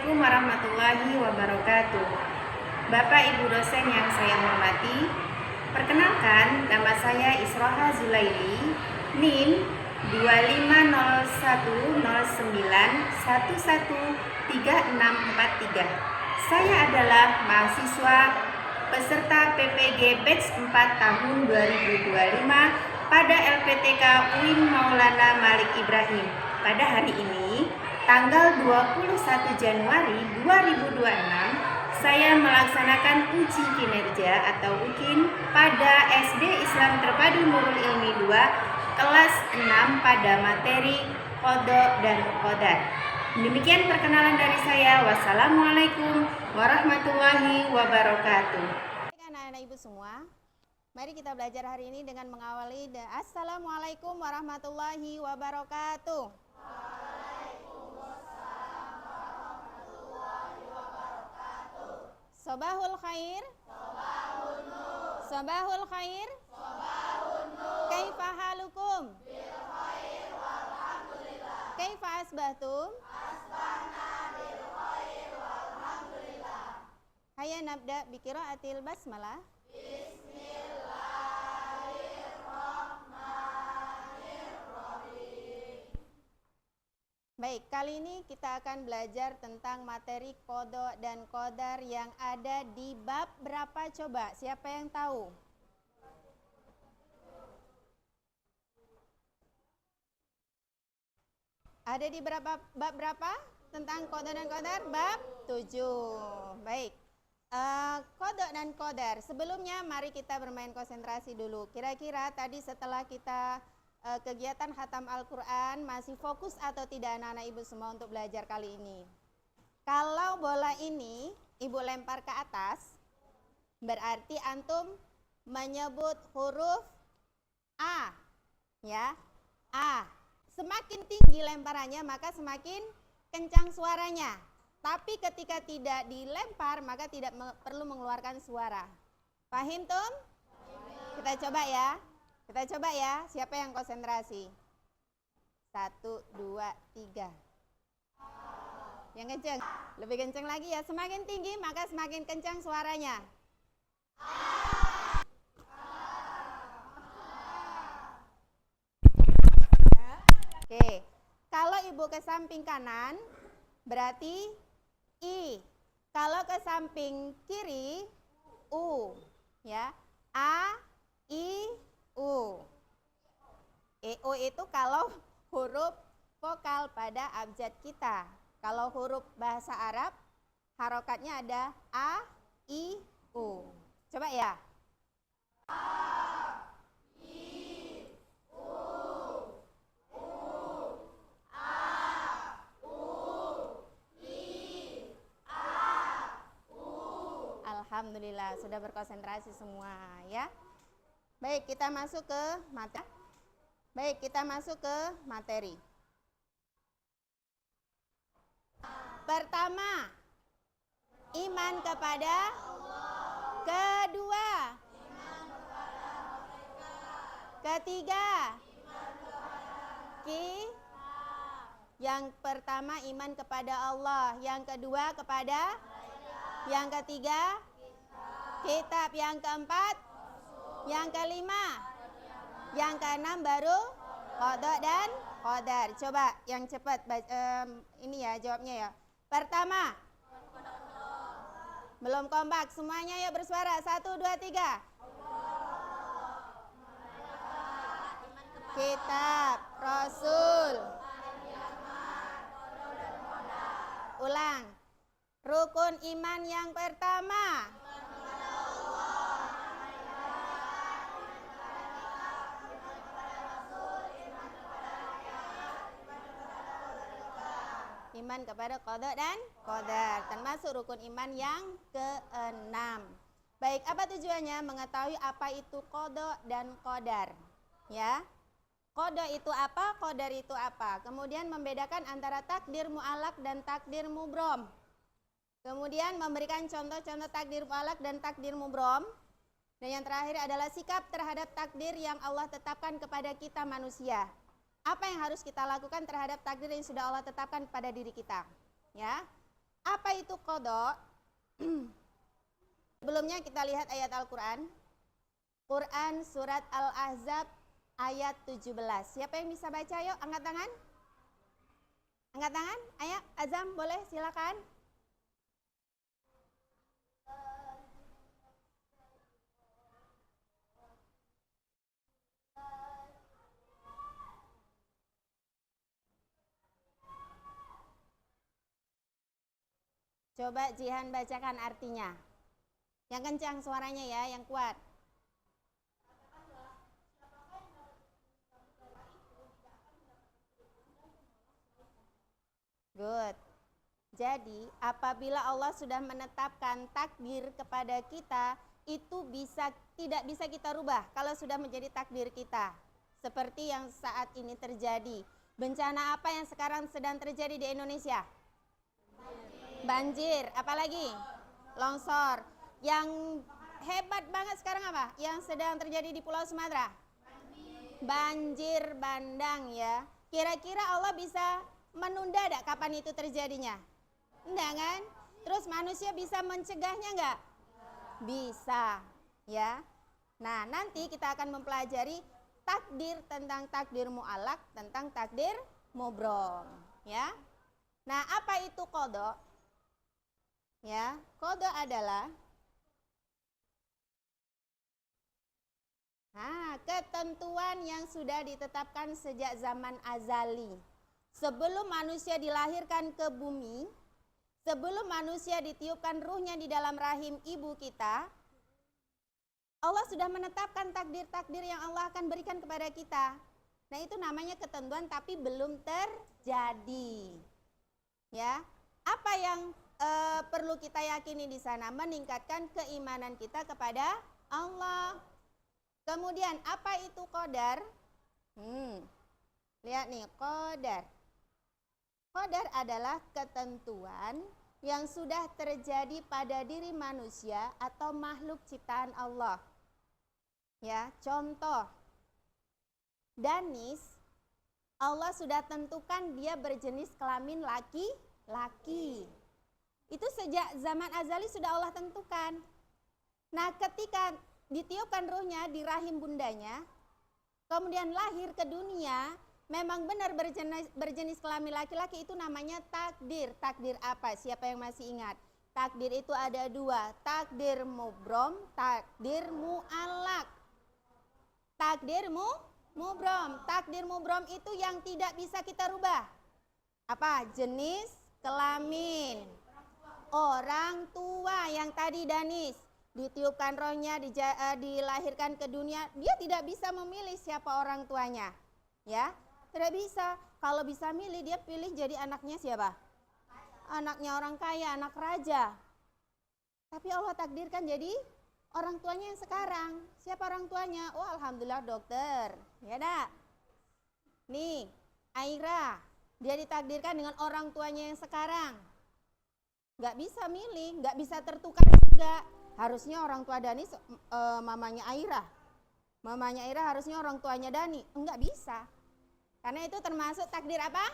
Assalamualaikum warahmatullahi wabarakatuh. Bapak Ibu dosen yang saya hormati, perkenalkan nama saya Isroha Zulaili, NIM 250109113643. Saya adalah mahasiswa peserta PPG Batch 4 tahun 2025 pada LPTK UIN Maulana Malik Ibrahim. Pada hari ini, tanggal 21 Januari 2026, saya melaksanakan uji kinerja atau UKIN pada SD Islam Terpadu Nurul Ilmi 2 kelas 6 pada materi Qadha dan Qadar. Demikian perkenalan dari saya. Wassalamualaikum warahmatullahi wabarakatuh. Anak-anak ibu semua, mari kita belajar hari ini dengan mengawali Assalamualaikum warahmatullahi wabarakatuh. Sobahul khair. Sobahul nur. Sobahul khair. Sobahul nur. Kaifa halukum? Bil khair walhamdulillah. Kaifa asbahtum? Asbahna bil khair walhamdulillah. Hayya nabda bi qiraatil basmalah. Baik, kali ini kita akan belajar tentang materi Qadha dan Qadar yang ada di bab berapa coba? Siapa yang tahu? Ada di bab berapa? Tentang Qadha dan Qadar? Bab 7. Baik. Qadha dan Qadar. Sebelumnya mari kita bermain konsentrasi dulu. Kira-kira tadi setelah kita kegiatan khatam Al-Quran masih fokus atau tidak anak-anak ibu semua untuk belajar kali ini? Kalau bola ini ibu lempar ke atas, berarti antum menyebut huruf A, ya, A. Semakin tinggi lemparannya maka semakin kencang suaranya. Tapi ketika tidak dilempar maka tidak perlu mengeluarkan suara. Paham tum? Kita coba ya. Kita coba ya, siapa yang konsentrasi? 1, 2, 3. Yang kencang, lebih kencang lagi ya. Semakin tinggi maka semakin kencang suaranya. Oke, kalau ibu ke samping kanan berarti I. Kalau ke samping kiri U, ya. A, I, U. EO itu kalau huruf vokal pada abjad kita. Kalau huruf bahasa Arab, harokatnya ada A, I, U. Coba ya. A, I, U, A, U, I, A, U. Alhamdulillah, sudah berkonsentrasi semua ya. Baik, kita masuk ke materi. Pertama, iman kepada Allah. Kedua, iman kepada mereka. Ketiga, iman kepada yang pertama iman kepada Allah, yang kedua kepada mereka. Yang ketiga kitab, yang keempat yang kelima, yang keenam baru Qadha dan Qadar. Coba yang cepat ini ya jawabnya ya. Pertama, belum kompak semuanya ya bersuara. 1, 2, 3. Kitab, Rasul. Ulang. Rukun iman yang pertama. Iman kepada Qadha dan Qadar, termasuk rukun iman yang ke-6. Baik, apa tujuannya? Mengetahui apa itu Qadha dan Qadar. Ya. Qadha itu apa? Qadar itu apa? Kemudian membedakan antara takdir mu'allaq dan takdir mubrom. Kemudian memberikan contoh-contoh takdir mu'allaq dan takdir mubrom. Dan yang terakhir adalah sikap terhadap takdir yang Allah tetapkan kepada kita manusia. Apa yang harus kita lakukan terhadap takdir yang sudah Allah tetapkan pada diri kita? Ya. Apa itu qada? Sebelumnya kita lihat ayat Al-Quran. Quran surat Al-Ahzab ayat 17. Siapa yang bisa baca? Yuk, angkat tangan. Angkat tangan. Ayo, Azam boleh silakan. Coba Jihan bacakan artinya. Yang kencang suaranya ya, yang kuat. Good. Jadi, apabila Allah sudah menetapkan takdir kepada kita, itu tidak bisa kita rubah kalau sudah menjadi takdir kita. Seperti yang saat ini terjadi. Bencana apa yang sekarang sedang terjadi di Indonesia? Banjir, apalagi? Longsor. Yang hebat banget sekarang apa? Yang sedang terjadi di Pulau Sumatera? Banjir bandang ya. Kira-kira Allah bisa menunda enggak kapan itu terjadinya? Enggak kan? Terus manusia bisa mencegahnya enggak? Bisa, ya. Nah, nanti kita akan mempelajari takdir tentang takdir mu'allaq, tentang takdir mubrom, ya. Nah, apa itu qada? Ya, qada adalah ketentuan yang sudah ditetapkan sejak zaman azali. Sebelum manusia dilahirkan ke bumi, sebelum manusia ditiupkan ruhnya di dalam rahim ibu kita, Allah sudah menetapkan takdir-takdir yang Allah akan berikan kepada kita. Nah, itu namanya ketentuan tapi belum terjadi. Ya, apa yang perlu kita yakini di sana? Meningkatkan keimanan kita kepada Allah. Kemudian apa itu qadar? Lihat nih, qadar. Qadar adalah ketentuan yang sudah terjadi pada diri manusia atau makhluk ciptaan Allah. Ya, contoh. Danis, Allah sudah tentukan dia berjenis kelamin laki-laki. Itu sejak zaman azali sudah Allah tentukan. Nah, ketika ditiupkan ruhnya di rahim bundanya, kemudian lahir ke dunia, memang benar berjenis kelamin laki-laki, itu namanya takdir. Takdir apa? Siapa yang masih ingat? Takdir itu ada dua, takdir mubrom, takdir mu'allaq. Takdir mubrom. Takdir mubrom itu yang tidak bisa kita rubah. Apa? Jenis kelamin orang tua yang tadi Danis. Ditiupkan rohnya, dilahirkan ke dunia, dia tidak bisa memilih siapa orang tuanya. Ya, tidak bisa. Kalau bisa milih, dia pilih jadi anaknya siapa? Anaknya orang kaya, anak raja. Tapi Allah takdirkan jadi orang tuanya yang sekarang. Siapa orang tuanya? Oh, alhamdulillah dokter. Ya dak. Nih, Aira, dia ditakdirkan dengan orang tuanya yang sekarang. Nggak bisa milih, nggak bisa tertukar juga. Harusnya orang tua Dani mamanya Aira. Mamanya Aira harusnya orang tuanya Dani. Enggak bisa. Karena itu termasuk takdir apa?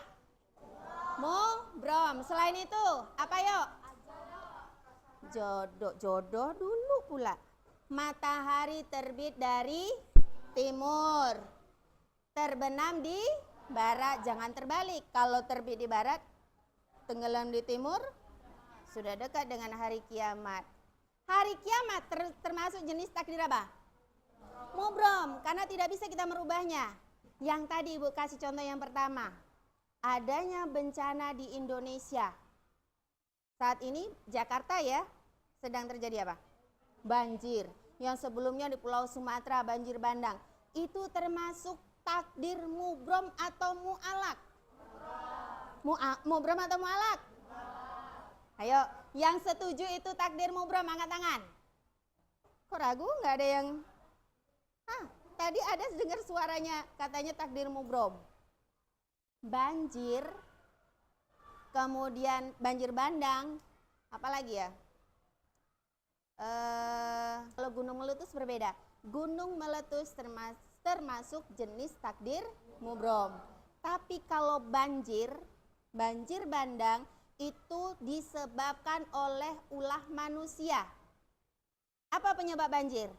Mubrom. Selain itu, apa yuk? Jodoh dulu pula. Matahari terbit dari timur, terbenam di barat. Jangan terbalik. Kalau terbit di barat, tenggelam di timur, sudah dekat dengan hari kiamat. Hari kiamat termasuk jenis takdir apa? Mubrom, karena tidak bisa kita merubahnya. Yang tadi Ibu kasih contoh yang pertama, adanya bencana di Indonesia. Saat ini Jakarta ya, sedang terjadi apa? Banjir. Yang sebelumnya di Pulau Sumatera banjir bandang. Itu termasuk takdir mubrom atau mu'allaq? Mubrom atau mu'allaq? Ayo, yang setuju itu takdir mubrom, angkat tangan. Kok ragu? Nggak ada yang... tadi ada dengar suaranya, katanya takdir mubrom. Banjir, kemudian banjir bandang, apalagi ya? Kalau gunung meletus berbeda. Gunung meletus termasuk jenis takdir mubrom. Tapi kalau banjir bandang, itu disebabkan oleh ulah manusia. Apa penyebab banjir?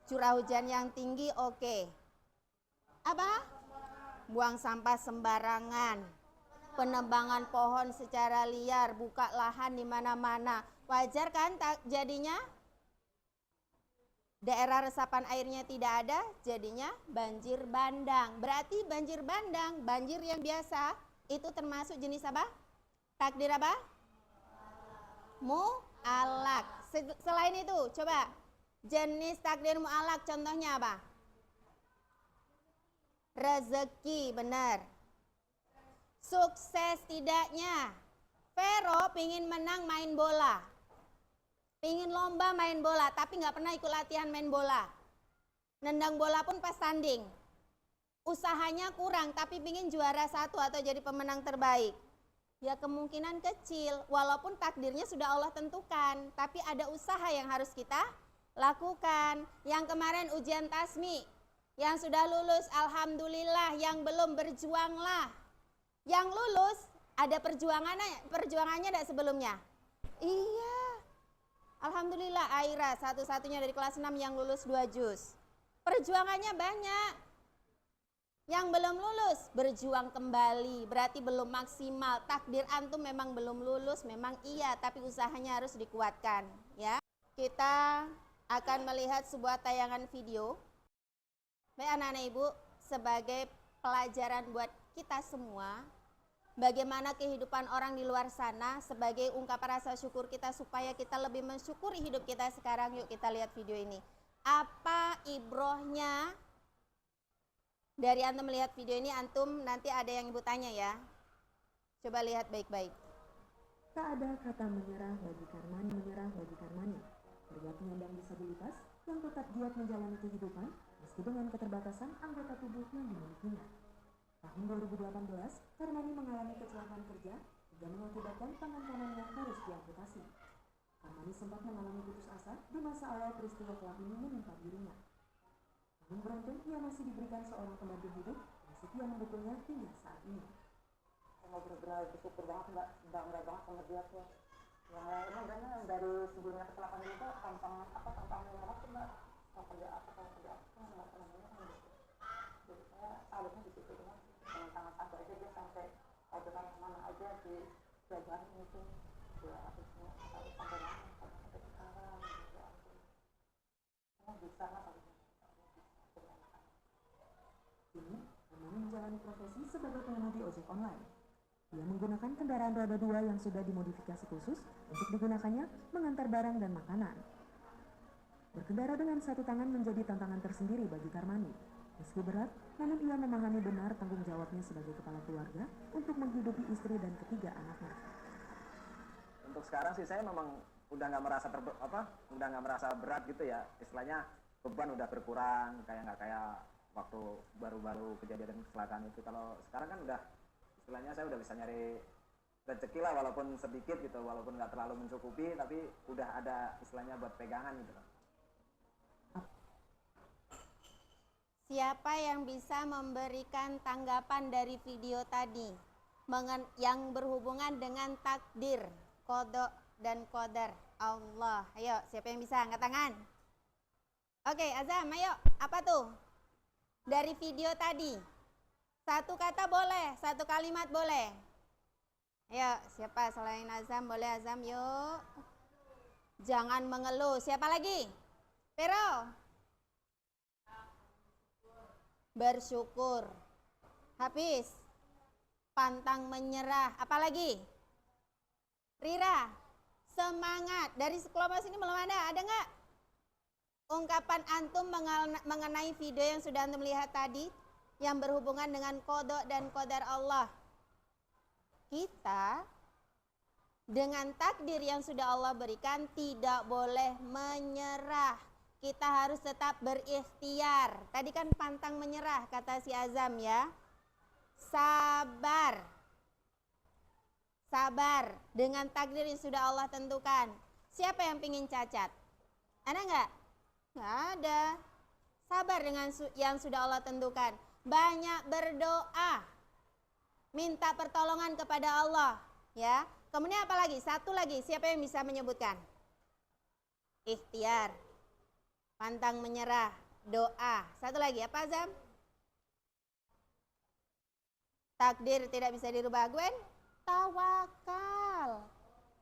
Curah hujan yang tinggi, oke. Apa? Buang sampah sembarangan, penebangan pohon secara liar, buka lahan di mana-mana. Wajar kan jadinya? Daerah resapan airnya tidak ada, jadinya banjir bandang. Berarti banjir bandang, banjir yang biasa, itu termasuk jenis apa? Takdir apa? Mu'alak. Selain itu, coba jenis takdir mu'alak contohnya apa? Rezeki, benar. Sukses tidaknya. Vero pingin menang main bola. Pingin lomba main bola, tapi nggak pernah ikut latihan main bola. Nendang bola pun pas tanding. Usahanya kurang, tapi pingin juara 1 atau jadi pemenang terbaik. Ya kemungkinan kecil, walaupun takdirnya sudah Allah tentukan. Tapi ada usaha yang harus kita lakukan. Yang kemarin ujian tasmi, yang sudah lulus, alhamdulillah. Yang belum, berjuanglah. Yang lulus, ada perjuangannya tidak sebelumnya? Iya. Alhamdulillah Aira satu-satunya dari kelas 6 yang lulus 2 juz. Perjuangannya banyak. Yang belum lulus berjuang kembali, berarti belum maksimal. Takdir antum memang belum lulus, memang iya, tapi usahanya harus dikuatkan, ya. Kita akan melihat sebuah tayangan video. Baik anak-anak Ibu, sebagai pelajaran buat kita semua, bagaimana kehidupan orang di luar sana sebagai ungkapan rasa syukur kita supaya kita lebih mensyukuri hidup kita sekarang. Yuk kita lihat video ini. Apa ibrohnya dari antum melihat video ini? Antum nanti ada yang Ibu tanya ya. Coba lihat baik-baik. Tak ada kata menyerah bagi Karmani, menyerah bagi Karmani. Pria penyandang disabilitas yang tetap giat menjalani kehidupan meski dengan keterbatasan anggota tubuh yang dimilikinya. Tahun 2018, Karmani mengalami kecelakaan kerja hingga mengakibatkan tangan kanannya harus diamputasi. Karmani sempat mengalami putus asa di masa awal peristiwa kelam ini menimpa dirinya. Namun beruntung ia masih diberikan seorang pendamping hidup yang setia mendukungnya hingga saat ini. Saya benar-benar bersyukur banget Mbak, bangga banget sama dia tuh. Yang lainnya karena dari sebelumnya kecelakaan ini tuh tantangan apa tuh Mbak? Kalau kerja apa nggak pernah banyak kan gitu. Jadi saya salutnya di situ dengan tangan satu aja dia sampai ajaran kemana aja di pelajaran itu. Ya harusnya sampai mana sampai sekarang gitu. Saya bisa lah kalau Kini, Karmani menjalani profesi sebagai pengemudi ojek online. Ia menggunakan kendaraan roda 2 yang sudah dimodifikasi khusus untuk digunakannya mengantar barang dan makanan. Berkendara dengan satu tangan menjadi tantangan tersendiri bagi Karmani. Meski berat, namun ia memahami benar tanggung jawabnya sebagai kepala keluarga untuk menghidupi istri dan ketiga anaknya. Untuk sekarang sih saya memang udah nggak merasa udah nggak merasa berat gitu ya. Istilahnya beban udah berkurang, nggak kayak waktu baru-baru kejadian kecelakaan itu. Kalau sekarang kan udah istilahnya saya udah bisa nyari rezeki lah, walaupun sedikit gitu, walaupun nggak terlalu mencukupi, tapi udah ada istilahnya buat pegangan gitu. Siapa yang bisa memberikan tanggapan dari video tadi yang berhubungan dengan takdir, qada dan qadar Allah? Ayo, siapa yang bisa? Angkat tangan. Oke, Azam, ayo. Apa tuh? Dari video tadi. Satu kata boleh, satu kalimat boleh. Ayo, siapa selain Azam? Boleh Azam, yuk. Jangan mengeluh. Siapa lagi? Pero. Bersyukur. Habis. Pantang menyerah. Apalagi? Rira. Semangat. Dari kelompok sini belum ada nggak? Ungkapan antum mengenai video yang sudah antum lihat tadi, yang berhubungan dengan qada dan qadar Allah. Kita dengan takdir yang sudah Allah berikan tidak boleh menyerah. Kita harus tetap berikhtiar. Tadi kan pantang menyerah kata si Azam ya. Sabar. Sabar dengan takdir yang sudah Allah tentukan. Siapa yang pingin cacat? Ada nggak? Nggak ada. Sabar dengan yang sudah Allah tentukan. Banyak berdoa. Minta pertolongan kepada Allah. Ya, Kemudian apa lagi? Satu lagi, siapa yang bisa menyebutkan? Ikhtiar, pantang menyerah, doa. Satu lagi, apa Azam? Takdir tidak bisa dirubah. Gwen? Tawakal.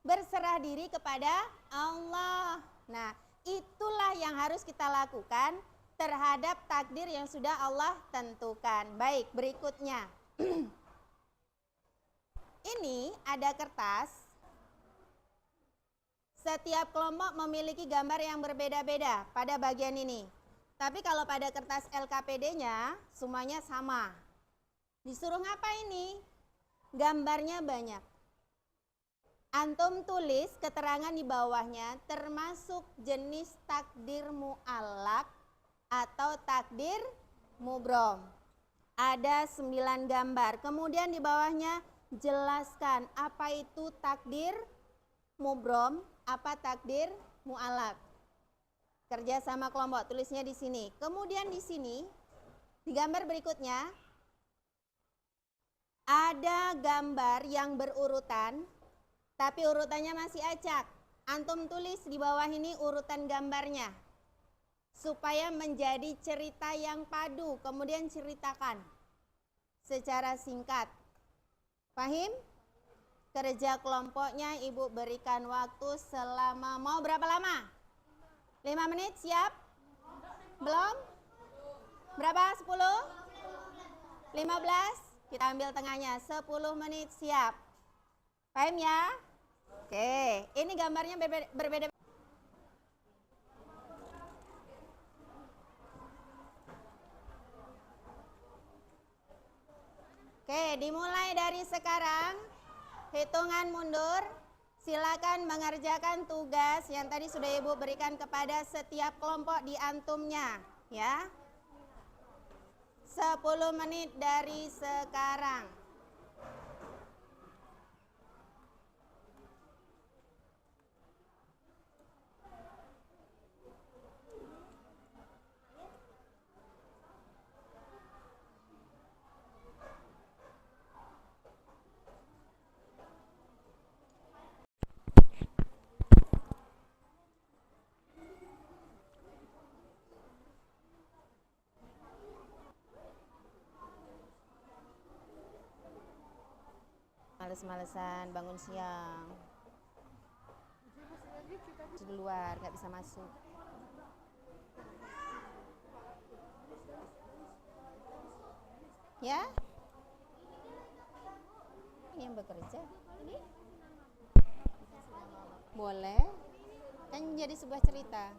Berserah diri kepada Allah. Nah, itulah yang harus kita lakukan terhadap takdir yang sudah Allah tentukan. Baik, berikutnya. Ini ada kertas. Setiap kelompok memiliki gambar yang berbeda-beda pada bagian ini. Tapi kalau pada kertas LKPD-nya semuanya sama. Disuruh ngapa ini? Gambarnya banyak. Antum tulis keterangan di bawahnya termasuk jenis takdir mu'allaq atau takdir mubrom. Ada 9 gambar. Kemudian di bawahnya jelaskan apa itu takdir mubrom, apa takdir mu'allaq. Kerja sama kelompok, tulisnya di sini. Kemudian di sini, di gambar berikutnya, ada gambar yang berurutan, tapi urutannya masih acak. Antum tulis di bawah ini urutan gambarnya, supaya menjadi cerita yang padu. Kemudian ceritakan secara singkat. Pahim? Kerja kelompoknya ibu berikan waktu selama, mau berapa lama? 5 menit, siap? Belum? Berapa? 10? 15? Kita ambil tengahnya, 10 menit, siap. Paham ya? Oke, ini gambarnya berbeda. Oke, dimulai dari sekarang, hitungan mundur. Silakan mengerjakan tugas yang tadi sudah ibu berikan kepada setiap kelompok di antumnya, ya. 10 menit dari sekarang. Males-malesan bangun siang, di luar nggak bisa masuk. Ya, ini yang bekerja boleh kan menjadi sebuah cerita.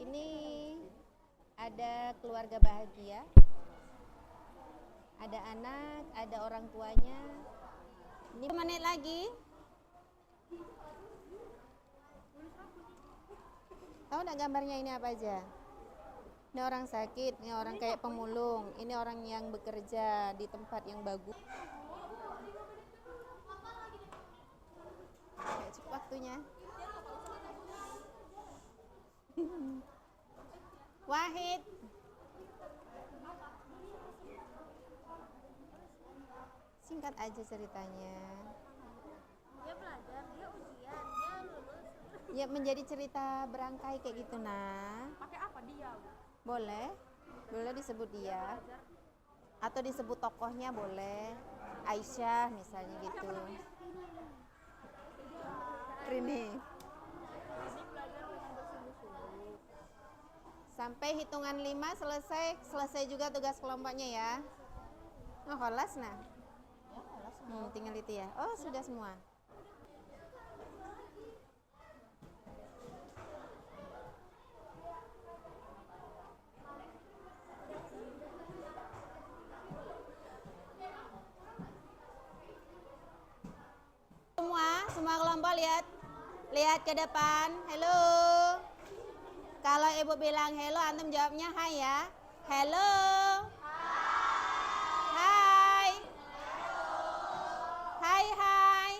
Ini ada keluarga bahagia, ada anak, ada orang tuanya. Ini menit lagi. Tahu enggak gambarnya ini apa aja? Ini orang sakit, ini orang kayak pemulung, ini orang yang bekerja di tempat yang bagus. Cukup waktunya. Wahid. Singkat aja ceritanya. Dia belajar, dia ujian, dia lulus. Ya menjadi cerita berangkai kayak gitu nah. Pakai apa dia? Boleh. Boleh disebut dia. Atau disebut tokohnya boleh. Aisyah misalnya gitu. Rini. Sampai hitungan 5 selesai juga tugas kelompoknya ya. Oh, kholas nah. Tinggal itu ya. Oh, sudah semua. Semua kelompok lihat ke depan. Halo. Kalau ibu bilang hello, antum jawabnya hai ya. Hello. Hai. Hai hai.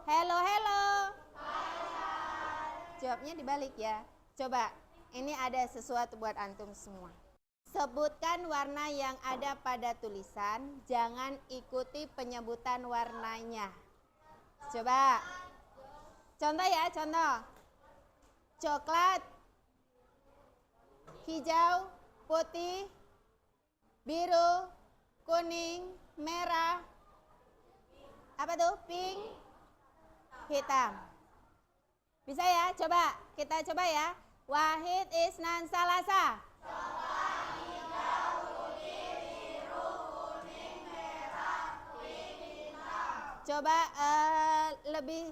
Hello hello. Jawabnya dibalik ya. Coba, ini ada sesuatu buat antum semua. Sebutkan warna yang ada pada tulisan, jangan ikuti penyebutan warnanya. Coba. Contoh ya, contoh. Coklat, hijau, putih, biru, kuning, merah. Apa tuh? Pink, hitam. Bisa ya? Coba. Kita coba ya. Wahid, Isnan, Salasa. Coba lebih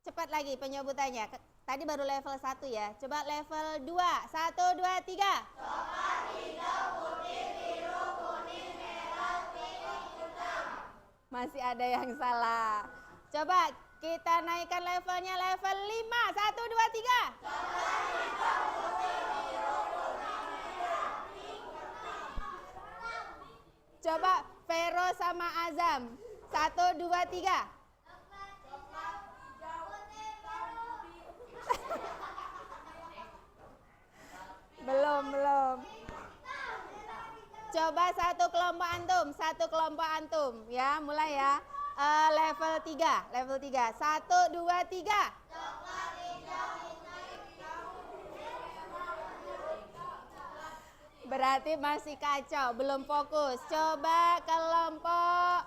cepat lagi penyebutannya. Tadi baru level 1 ya. Coba level 2. 1, 2, 3. Masih ada yang salah. Coba kita naikkan levelnya level 5. 1, 2, 3. Coba Vero sama Azam. 1, 2, 3. Belum. Coba satu kelompok antum ya, mulai ya. Level 3. 1, 2, 3. Berarti masih kacau, belum fokus. Coba kelompok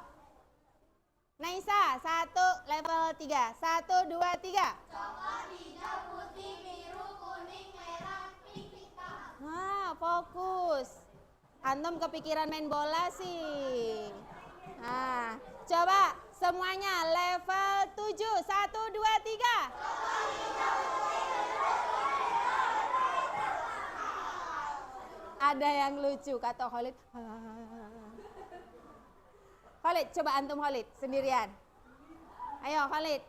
Naisa, 1 level 3. 1, 2, 3. Fokus. Antum kepikiran main bola sih. Nah, coba semuanya level 7. 1, 2, 3. Ada yang lucu kata Khalid. Khalid, coba antum Khalid sendirian. Ayo Khalid,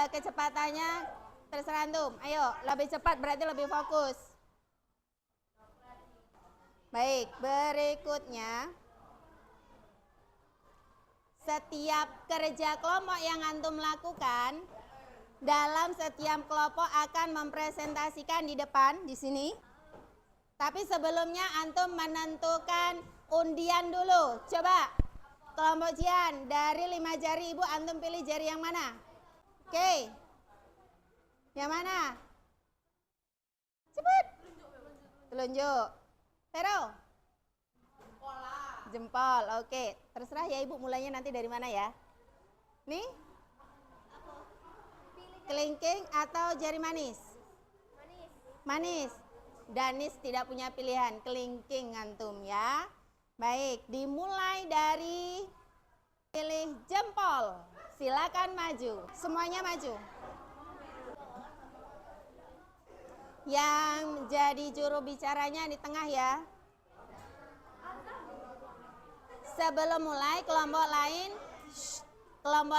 kecepatannya terserah antum. Ayo, lebih cepat berarti lebih fokus. Baik, berikutnya. Setiap kerja kelompok yang antum lakukan, dalam setiap kelompok akan mempresentasikan di depan, di sini. Tapi sebelumnya antum menentukan undian dulu. Coba, kelompok Jian, dari 5 jari ibu antum pilih jari yang mana? Oke. Yang mana? Cepat. Telunjuk. Vero? Jempol, oke. Terserah ya ibu, mulainya nanti dari mana ya? Nih? Kelingking atau jari manis? Manis. Danis tidak punya pilihan, kelingking antum ya. Baik, dimulai dari pilih jempol. Silakan maju, semuanya maju. Yang jadi juru bicaranya di tengah ya. Sebelum mulai, kelompok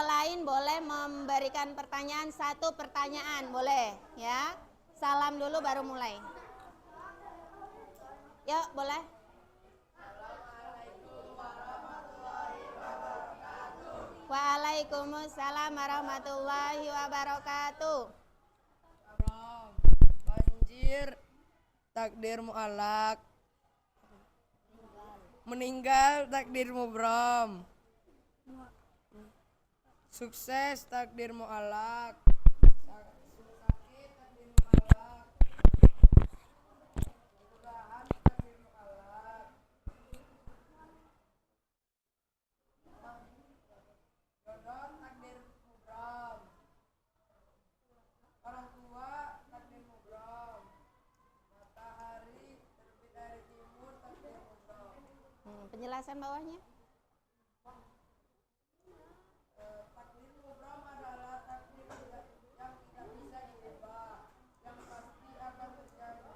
lain boleh memberikan pertanyaan, 1 pertanyaan boleh ya. Salam dulu baru mulai. Yuk, boleh. Waalaikumsalam warahmatullahi wabarakatuh. Banjir, takdir mu'alak. Meninggal, takdir mubrom. Sukses, takdir mu'alak. Sakit, takdir mu'alak. Perubahan, takdir mu'alak. Jodoh, takdir mubrom. Orang tua, takdir mubrom. Matahari terbit dari timur, takdir mubrom. Penjelasan bawahnya. Takdir mubrom adalah takdir yang tidak bisa diubah, yang pasti akan terjadi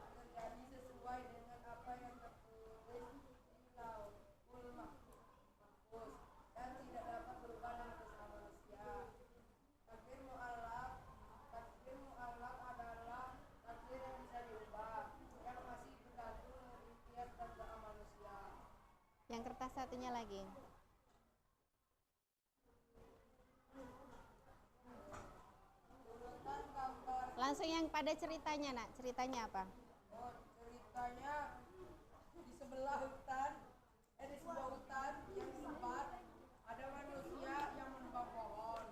sesuai dengan apa yang tertulis di Lauhul Mahfuz dan tidak dapat berubah dengan kehendak manusia. Takdir mu'alaq adalah takdir yang bisa diubah, yang masih bergantung ikhtiar dan doa manusia. Yang kertas satunya lagi. Langsung yang pada ceritanya nak, ceritanya apa? Ceritanya disebut sebuah hutan yang lebat, ada manusia yang menebang pohon.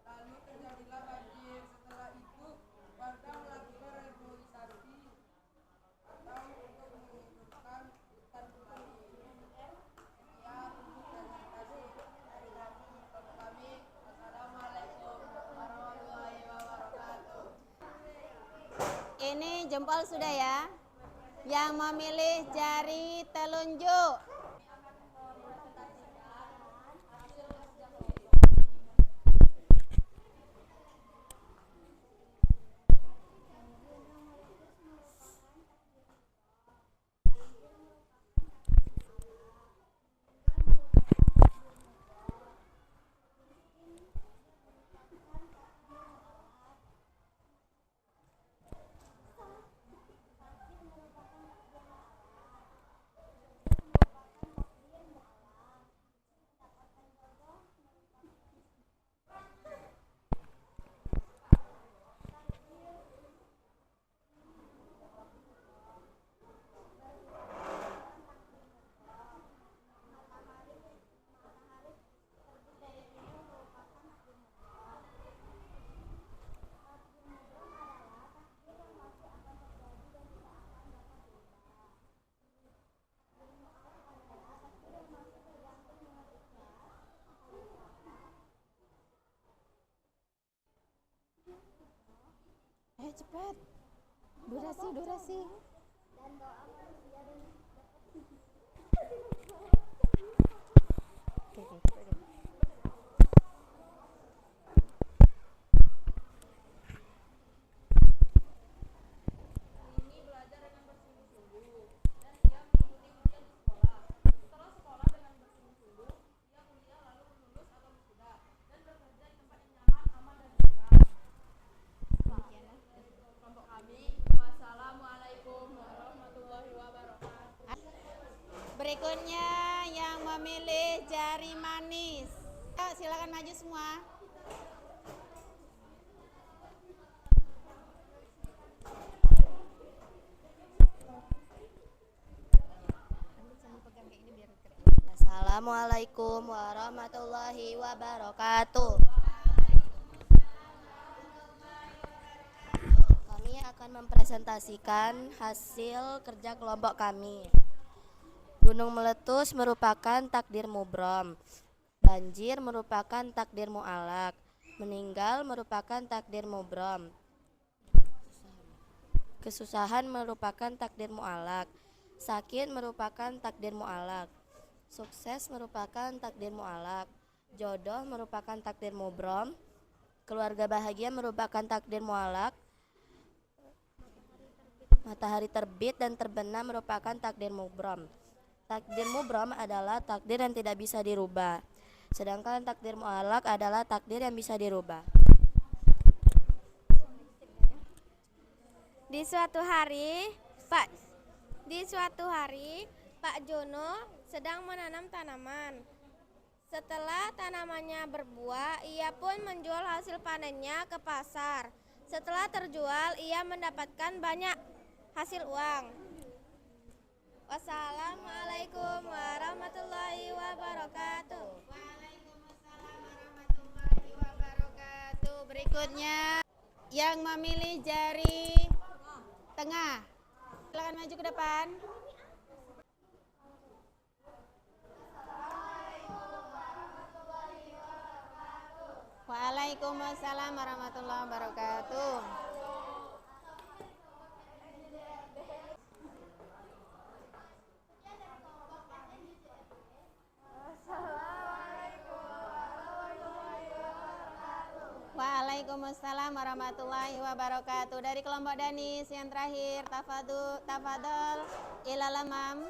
Lalu terjadilah banjir. Setelah itu warga melakukan reboisasi atau untuk menghidupkan hutan kembali. Sekian presentasi dari kami. Assalamualaikum warahmatullahi wabarakatuh. Ini jempol sudah ya. Yang memilih jari telunjuk. Cepat. Durasi. Berikutnya yang memilih jari manis. Ayo, silakan maju semua. Assalamualaikum warahmatullahi wabarakatuh. Kami akan mempresentasikan hasil kerja kelompok kami. Gunung meletus merupakan takdir mubrom. Banjir merupakan takdir mu'alak. Meninggal merupakan takdir mubrom. Kesusahan merupakan takdir mu'alak. Sakit merupakan takdir mu'alak. Sukses merupakan takdir mu'alak. Jodoh merupakan takdir mubrom. Keluarga bahagia merupakan takdir mu'alak. Matahari terbit dan terbenam merupakan takdir mubrom. Takdir mubrom adalah takdir yang tidak bisa dirubah. Sedangkan takdir mu'alak adalah takdir yang bisa dirubah. Di suatu hari, Pak Jono sedang menanam tanaman. Setelah tanamannya berbuah, ia pun menjual hasil panennya ke pasar. Setelah terjual, ia mendapatkan banyak hasil uang. Wassalamualaikum warahmatullahi wabarakatuh. Waalaikumsalam warahmatullahi wabarakatuh. Berikutnya yang memilih jari tengah. Silakan maju ke depan. Waalaikumsalam warahmatullahi wabarakatuh. Waalaikumsalam warahmatullahi wabarakatuh. Dari kelompok Danis yang terakhir, tafadhol ilal amam.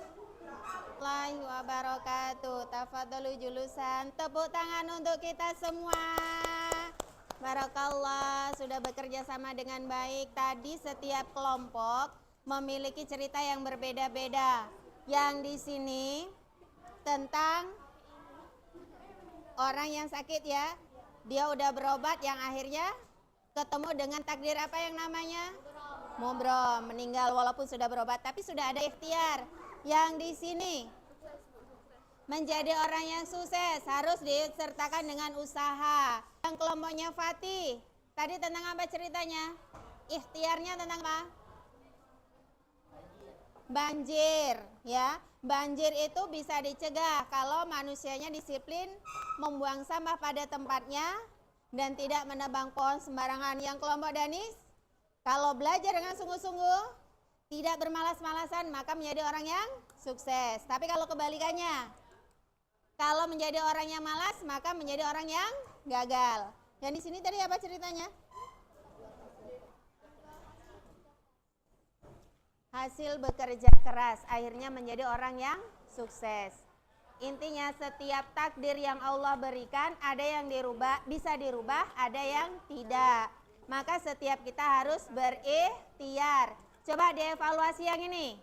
Warahmatullahi wabarakatuh. Tafadholu julusan. Tepuk tangan untuk kita semua. Barakallah, sudah bekerja sama dengan baik. Tadi setiap kelompok memiliki cerita yang berbeda-beda. Yang di sini tentang orang yang sakit ya. Dia udah berobat yang akhirnya ketemu dengan takdir apa yang namanya? Mubrom, meninggal walaupun sudah berobat, tapi sudah ada ikhtiar. Yang di sini menjadi orang yang sukses harus disertakan dengan usaha. Yang kelompoknya Fatih, tadi tentang apa ceritanya? Ikhtiarnya tentang apa? Banjir, ya. Banjir itu bisa dicegah kalau manusianya disiplin membuang sampah pada tempatnya dan tidak menebang pohon sembarangan. Yang kelompok Danis, kalau belajar dengan sungguh-sungguh, tidak bermalas-malasan, maka menjadi orang yang sukses. Tapi kalau kebalikannya, kalau menjadi orang yang malas, maka menjadi orang yang gagal. Yang di sini tadi apa ceritanya? Hasil bekerja keras, akhirnya menjadi orang yang sukses. Intinya setiap takdir yang Allah berikan, ada yang dirubah, bisa dirubah, ada yang tidak. Maka setiap kita harus berikhtiar. Coba dievaluasi yang ini.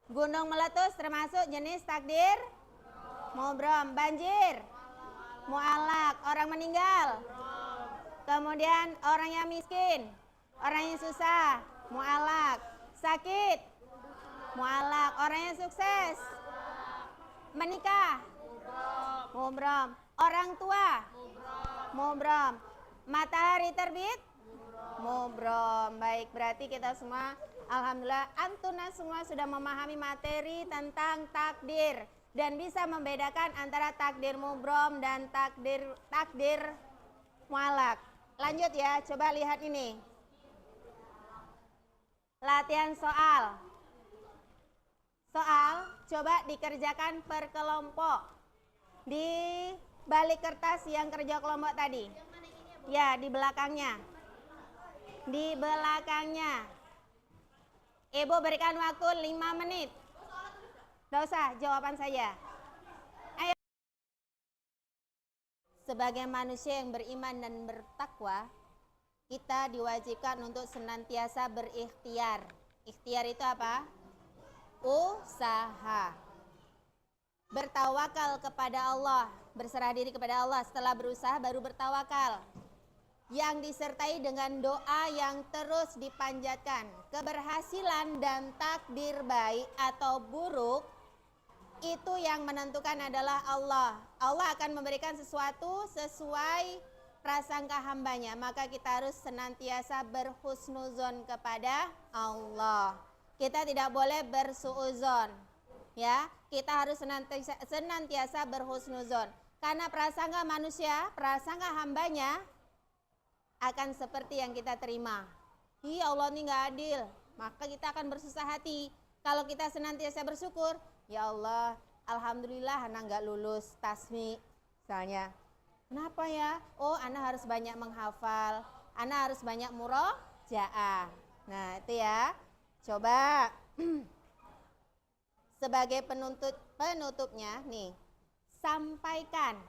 Gunung meletus termasuk jenis takdir mubrom. Banjir mu'alak. Orang meninggal, kemudian orang yang miskin, orang yang susah, mu'alak. Sakit, mu'alak. Orang yang sukses, menikah, mubrom. Orang tua, mubrom. Matahari terbit, mubrom. Baik, berarti kita semua alhamdulillah antuna semua sudah memahami materi tentang takdir dan bisa membedakan antara takdir mubrom dan takdir mu'alak. Lanjut ya, coba lihat ini. Latihan soal. Soal coba dikerjakan per kelompok. Di balik kertas yang kerja kelompok tadi. Ya, di belakangnya. Di belakangnya. Ibu berikan waktu 5 menit. Tidak usah, jawaban saja. Ayo. Sebagai manusia yang beriman dan bertakwa, kita diwajibkan untuk senantiasa berikhtiar. Ikhtiar itu apa? Usaha. Bertawakal kepada Allah, berserah diri kepada Allah. Setelah berusaha baru bertawakal. Yang disertai dengan doa yang terus dipanjatkan. Keberhasilan dan takdir baik atau buruk itu yang menentukan adalah Allah. Allah akan memberikan sesuatu sesuai prasangka hambanya. Maka kita harus senantiasa berhusnuzon kepada Allah. Kita tidak boleh bersuuzon. Ya, kita harus senantiasa berhusnuzon. Karena prasangka manusia, prasangka hambanya akan seperti yang kita terima. Iya, Allah ini nggak adil, maka kita akan bersusah hati. Kalau kita senantiasa bersyukur, ya Allah, alhamdulillah anak nggak lulus tasmi, misalnya. Kenapa ya? Oh, anak harus banyak menghafal, anak harus banyak murojaah. Nah, itu ya. Coba sebagai penutupnya nih, sampaikan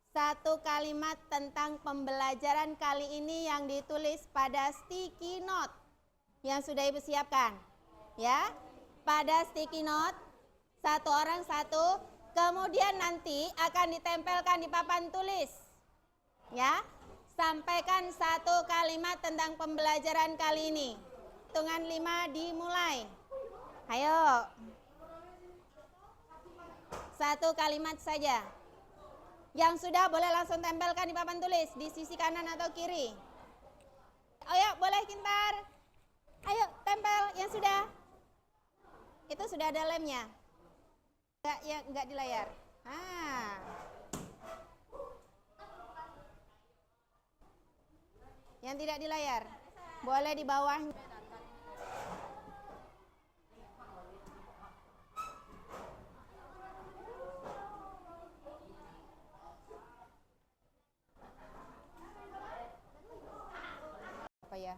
satu kalimat tentang pembelajaran kali ini yang ditulis pada sticky note yang sudah Ibu siapkan. Ya, pada sticky note, satu orang satu, kemudian nanti akan ditempelkan di papan tulis. Ya, sampaikan satu kalimat tentang pembelajaran kali ini. Hitungan 5 dimulai. Ayo. Satu kalimat saja. Yang sudah boleh langsung tempelkan di papan tulis di sisi kanan atau kiri. Ayo, boleh Kintar. Ayo, tempel yang sudah. Itu sudah ada lemnya. Enggak di layar. Yang tidak di layar. Boleh di bawah. Ya.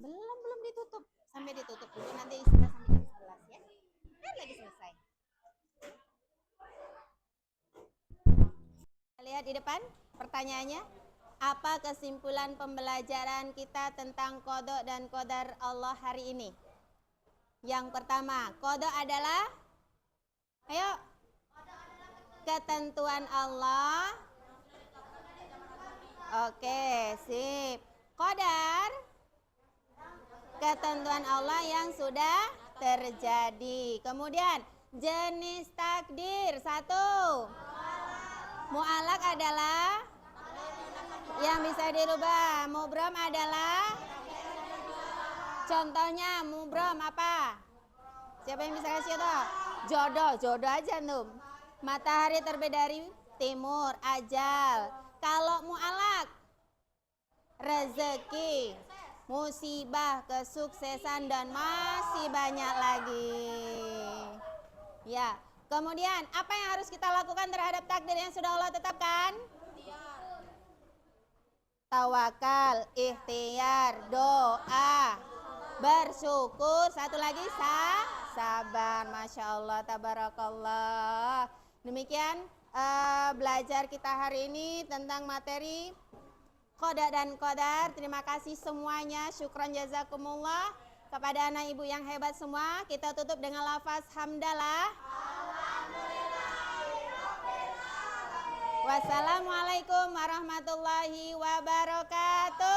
Belum ditutup, sampai ditutup dulu, nanti sudah sampai jam 11 ya. Bentar lagi selesai. Lihat di depan pertanyaannya, apa kesimpulan pembelajaran kita tentang qada dan qadar Allah hari ini? Yang pertama, qada adalah, ayo, ketentuan Allah. Oke, sip. Qadar, ketentuan Allah yang sudah terjadi. Kemudian jenis takdir. 1. Mu'alak adalah yang bisa dirubah. Mubrom adalah contohnya mubrom apa? Siapa yang bisa kasih tau? Jodoh aja tuh. Matahari terbit dari timur, ajal. Kalau mu'alak, rezeki, musibah, kesuksesan, dan masih banyak lagi. Ya, kemudian apa yang harus kita lakukan terhadap takdir yang sudah Allah tetapkan? Tawakal, ikhtiar, doa, bersyukur, satu lagi sabar. Masya Allah, tabarakallah. Demikian belajar kita hari ini tentang materi qada dan qadar. Terima kasih semuanya, syukran jazakumullah kepada anak ibu yang hebat semua. Kita tutup dengan lafaz hamdalah. Wassalamualaikum warahmatullahi wabarakatuh.